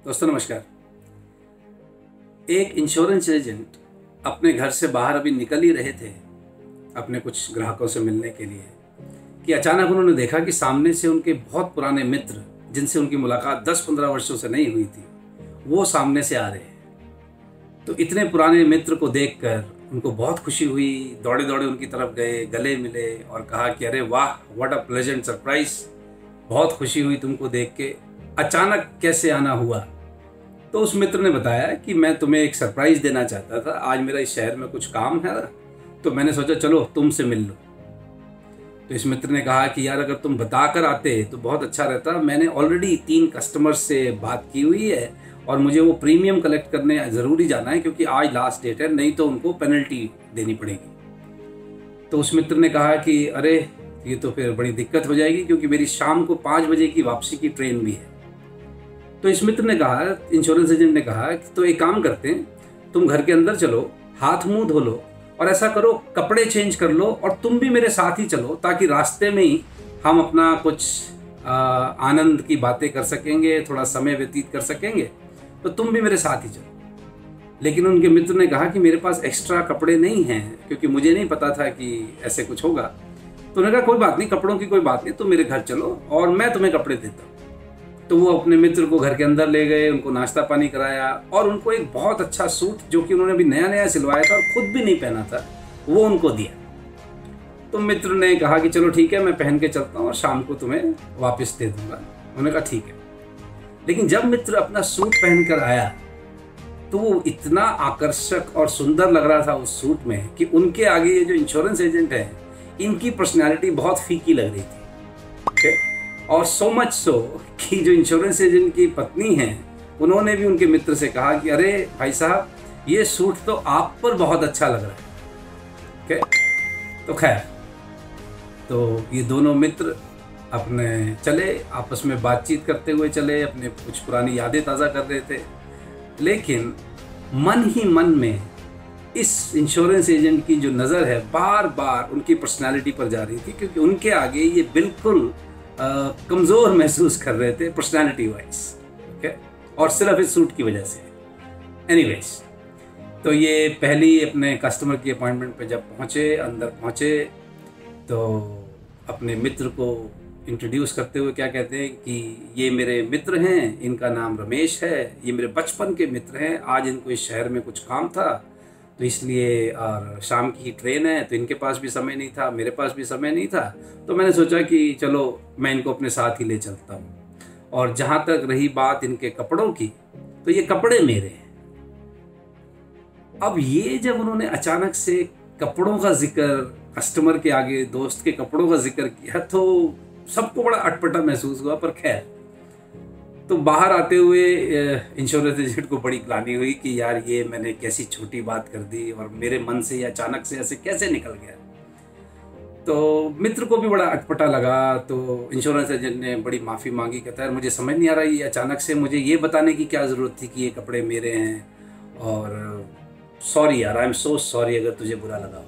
दोस्तों नमस्कार। एक इंश्योरेंस एजेंट अपने घर से बाहर अभी निकल ही रहे थे अपने कुछ ग्राहकों से मिलने के लिए कि अचानक उन्होंने देखा कि सामने से उनके बहुत पुराने मित्र जिनसे उनकी मुलाकात 10-15 वर्षों से नहीं हुई थी वो सामने से आ रहे हैं। तो इतने पुराने मित्र को देखकर उनको बहुत खुशी हुई, दौड़े दौड़े उनकी तरफ गए, गले मिले और कहा कि अरे वाह, व्हाट अ प्लेजेंट सरप्राइज, बहुत खुशी हुई तुमको देख के, अचानक कैसे आना हुआ। तो उस मित्र ने बताया कि मैं तुम्हें एक सरप्राइज देना चाहता था, आज मेरा इस शहर में कुछ काम है तो मैंने सोचा चलो तुमसे मिल लो। तो इस मित्र ने कहा कि यार अगर तुम बताकर आते तो बहुत अच्छा रहता, मैंने ऑलरेडी 3 कस्टमर्स से बात की हुई है और मुझे वो प्रीमियम कलेक्ट करने ज़रूरी जाना है क्योंकि आज लास्ट डेट है, नहीं तो उनको पेनल्टी देनी पड़ेगी। तो उस मित्र ने कहा कि अरे ये तो फिर बड़ी दिक्कत हो जाएगी क्योंकि मेरी शाम को 5 बजे की वापसी की ट्रेन भी है। तो इस मित्र ने कहा, इंश्योरेंस एजेंट ने कहा कि तो एक काम करते हैं, तुम घर के अंदर चलो, हाथ मुंह धो लो और ऐसा करो कपड़े चेंज कर लो और तुम भी मेरे साथ ही चलो ताकि रास्ते में ही हम अपना कुछ आनंद की बातें कर सकेंगे, थोड़ा समय व्यतीत कर सकेंगे, तो तुम भी मेरे साथ ही चलो। लेकिन उनके मित्र ने कहा कि मेरे पास एक्स्ट्रा कपड़े नहीं हैं क्योंकि मुझे नहीं पता था कि ऐसे कुछ होगा। तो उन्होंने कहा कोई बात नहीं, कपड़ों की कोई बात नहीं, तुम मेरे घर चलो और मैं तुम्हें कपड़े देता हूँ। तो वो अपने मित्र को घर के अंदर ले गए, उनको नाश्ता पानी कराया और उनको एक बहुत अच्छा सूट जो कि उन्होंने अभी नया नया सिलवाया था और खुद भी नहीं पहना था वो उनको दिया। तो मित्र ने कहा कि चलो ठीक है, मैं पहन के चलता हूँ और शाम को तुम्हें वापस दे दूंगा। उन्होंने कहा ठीक है। लेकिन जब मित्र अपना सूट पहनकर आया तो वो इतना आकर्षक और सुंदर लग रहा था उस सूट में कि उनके आगे ये जो इंश्योरेंस एजेंट है इनकी पर्सनैलिटी बहुत फीकी लग रही थी। ओके, और सो मच सो कि जो इंश्योरेंस एजेंट की पत्नी है उन्होंने भी उनके मित्र से कहा कि अरे भाई साहब, ये सूट तो आप पर बहुत अच्छा लग रहा है। ओके, तो खैर, तो ये दोनों मित्र अपने चले, आपस में बातचीत करते हुए चले, अपने कुछ पुरानी यादें ताज़ा कर रहे थे। लेकिन मन ही मन में इस इंश्योरेंस एजेंट की जो नज़र है बार बार उनकी पर्सनालिटी पर जा रही थी क्योंकि उनके आगे ये बिल्कुल कमज़ोर महसूस कर रहे थे पर्सनालिटी वाइज। ओके, और सिर्फ इस सूट की वजह से। एनीवेज, तो ये पहली अपने कस्टमर की अपॉइंटमेंट पे जब पहुँचे, अंदर पहुँचे, तो अपने मित्र को इंट्रोड्यूस करते हुए क्या कहते हैं कि ये मेरे मित्र हैं, इनका नाम रमेश है, ये मेरे बचपन के मित्र हैं, आज इनको इस शहर में कुछ काम था तो इसलिए, और शाम की ट्रेन है तो इनके पास भी समय नहीं था, मेरे पास भी समय नहीं था, तो मैंने सोचा कि चलो मैं इनको अपने साथ ही ले चलता हूँ। और जहाँ तक रही बात इनके कपड़ों की, तो ये कपड़े मेरे हैं। अब ये जब उन्होंने अचानक से कपड़ों का जिक्र, कस्टमर के आगे दोस्त के कपड़ों का जिक्र किया तो सबको बड़ा अटपटा महसूस हुआ। पर खैर, तो बाहर आते हुए इंश्योरेंस एजेंट को बड़ी ग्लानि हुई कि यार ये मैंने कैसी छोटी बात कर दी और मेरे मन से ये अचानक से ऐसे कैसे निकल गया। तो मित्र को भी बड़ा अटपटा लगा। तो इंश्योरेंस एजेंट ने बड़ी माफ़ी मांगी, कहता है मुझे समझ नहीं आ रहा, ये अचानक से मुझे ये बताने की क्या ज़रूरत थी कि ये कपड़े मेरे हैं, और सॉरी यार, आई एम सो सॉरी अगर तुझे बुरा लगा।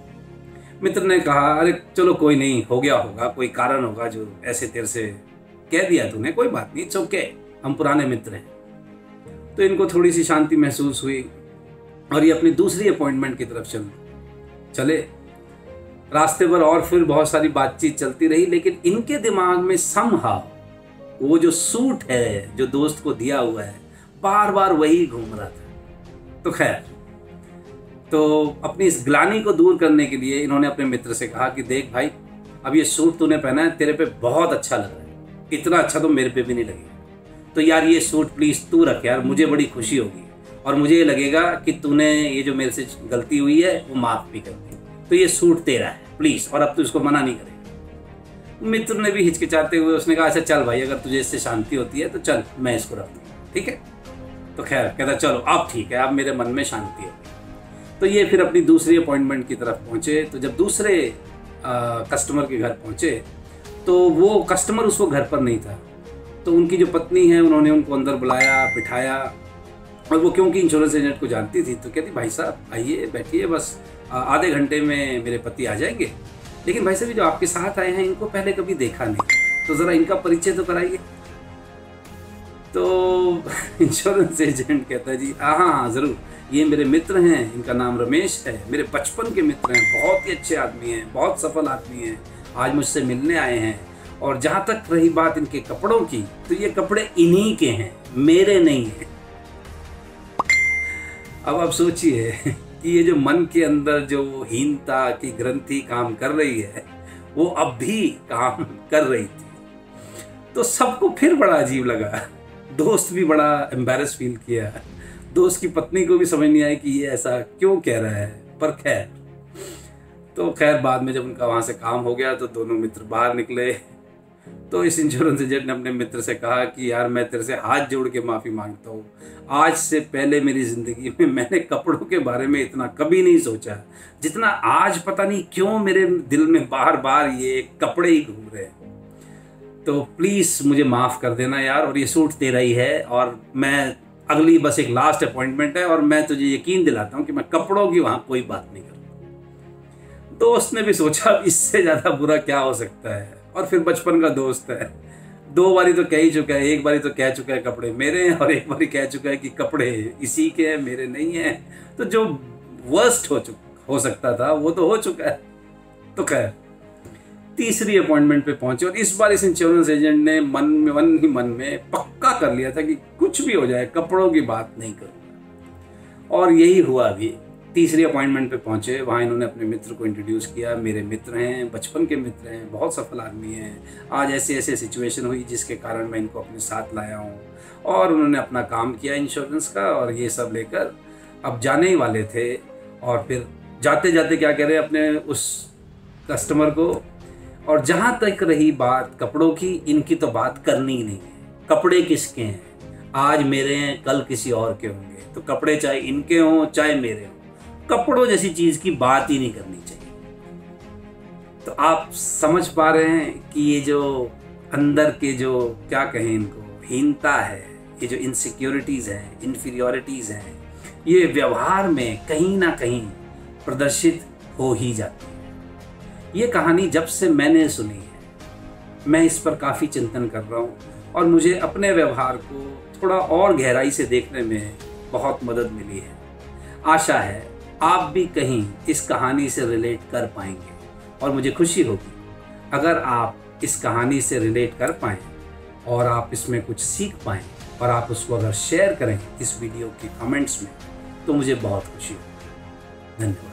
मित्र ने कहा अरे चलो कोई नहीं, हो गया होगा, कोई कारण होगा जो ऐसे तेरे से कह दिया तूने, कोई बात नहीं, इट्स ओके, हम पुराने मित्र हैं। तो इनको थोड़ी सी शांति महसूस हुई और ये अपनी दूसरी अपॉइंटमेंट की तरफ चले। रास्ते पर और फिर बहुत सारी बातचीत चलती रही, लेकिन इनके दिमाग में समहाउ वो जो सूट है जो दोस्त को दिया हुआ है बार बार वही घूम रहा था। तो खैर, तो अपनी इस ग्लानि को दूर करने के लिए इन्होंने अपने मित्र से कहा कि देख भाई, अब ये सूट तूने पहना है, तेरे पे बहुत अच्छा लग रहा है, इतना अच्छा तो मेरे पे भी नहीं लगेगा, तो यार ये सूट प्लीज़ तू रख यार, मुझे बड़ी खुशी होगी और मुझे ये लगेगा कि तूने ये जो मेरे से गलती हुई है वो माफ़ भी कर दी, तो ये सूट तेरा है प्लीज़, और अब तू इसको मना नहीं करेगा। मित्र ने भी हिचकिचाते हुए उसने कहा अच्छा चल भाई, अगर तुझे इससे शांति होती है तो चल मैं इसको रख दूँगा, ठीक है। तो खैर कहता चलो अब ठीक है, अब मेरे मन में शांति है। तो ये फिर अपनी दूसरी अपॉइंटमेंट की तरफ पहुँचे। तो जब दूसरे कस्टमर के घर पहुँचे तो वो कस्टमर उसको घर पर नहीं था, तो उनकी जो पत्नी है उन्होंने उनको अंदर बुलाया, बिठाया, और वो क्योंकि इंश्योरेंस एजेंट को जानती थी तो कहती भाई साहब आइए बैठिए, बस आधे घंटे में मेरे पति आ जाएंगे। लेकिन भाई साहब जो आपके साथ आए हैं इनको पहले कभी देखा नहीं, तो ज़रा इनका परिचय तो कराइए। तो इंश्योरेंस एजेंट कहता है जी हाँ हाँ ज़रूर, ये मेरे मित्र हैं, इनका नाम रमेश है, मेरे बचपन के मित्र हैं, बहुत ही अच्छे आदमी हैं, बहुत सफल आदमी हैं, आज मुझसे मिलने आए हैं। और जहाँ तक रही बात इनके कपड़ों की, तो ये कपड़े इन्हीं के हैं, मेरे नहीं हैं। अब आप सोचिए कि ये जो मन के अंदर जो हीनता की ग्रंथि काम कर रही है, वो अब भी काम कर रही थी। तो सबको फिर बड़ा अजीब लगा, दोस्त भी बड़ा एम्बैरस फील किया, दोस्त की पत्नी को भी समझ नहीं आया कि ये ऐसा क्यों कह रहा है। पर खैर, तो खैर बाद में जब उनका वहाँ से काम हो गया तो दोनों मित्र बाहर निकले। तो इस इंश्योरेंस एजेंट ने अपने मित्र से कहा कि यार मैं तेरे से हाथ जोड़ के माफ़ी मांगता हूँ, आज से पहले मेरी ज़िंदगी में मैंने कपड़ों के बारे में इतना कभी नहीं सोचा जितना आज, पता नहीं क्यों मेरे दिल में बार बार ये कपड़े ही घूम रहे हैं। तो प्लीज़ मुझे माफ़ कर देना यार, और ये सूट तेरा ही है, और मैं अगली बस एक लास्ट अपॉइंटमेंट है, और मैं तुझे यकीन दिलाता हूँ कि मैं कपड़ों की वहाँ कोई बात नहीं करूँगा। दोस्त ने भी सोचा इससे ज़्यादा बुरा क्या हो सकता है, और फिर बचपन का दोस्त है, 2 बारी तो कह ही चुका है, 1 बारी तो कह चुका है कपड़े मेरे हैं, और 1 बारी कह चुका है कि कपड़े इसी के हैं, मेरे नहीं हैं। तो जो वर्स्ट हो सकता था वो तो हो चुका है। तो खैर तीसरी अपॉइंटमेंट पे पहुंचे, और इस बार इस इंश्योरेंस एजेंट ने मन में पक्का कर लिया था कि कुछ भी हो जाए कपड़ों की बात नहीं करूँगा। और यही हुआ भी। तीसरी अपॉइंटमेंट पे पहुंचे, वहाँ इन्होंने अपने मित्र को इंट्रोड्यूस किया, मेरे मित्र हैं, बचपन के मित्र हैं, बहुत सफल आदमी हैं, आज ऐसे ऐसे सिचुएशन हुई जिसके कारण मैं इनको अपने साथ लाया हूँ। और उन्होंने अपना काम किया इंश्योरेंस का, और ये सब लेकर अब जाने ही वाले थे। और फिर जाते जाते क्या कह रहे अपने उस कस्टमर को, और जहाँ तक रही बात कपड़ों की, इनकी तो बात करनी ही नहीं है। कपड़े किसके हैं, आज मेरे हैं, कल किसी और के होंगे, तो कपड़े चाहे इनके हों चाहे मेरे हों, कपड़ों जैसी चीज़ की बात ही नहीं करनी चाहिए। तो आप समझ पा रहे हैं कि ये जो अंदर के जो क्या कहें इनको, हीनता है, ये जो इनसिक्योरिटीज़ हैं, इन्फीरियोरिटीज़ हैं, ये व्यवहार में कहीं ना कहीं प्रदर्शित हो ही जाती है। ये कहानी जब से मैंने सुनी है, मैं इस पर काफ़ी चिंतन कर रहा हूँ, और मुझे अपने व्यवहार को थोड़ा और गहराई से देखने में बहुत मदद मिली है। आशा है आप भी कहीं इस कहानी से रिलेट कर पाएंगे, और मुझे खुशी होगी अगर आप इस कहानी से रिलेट कर पाएँ और आप इसमें कुछ सीख पाएँ, और आप उसको अगर शेयर करें इस वीडियो के कमेंट्स में, तो मुझे बहुत खुशी होगी। धन्यवाद।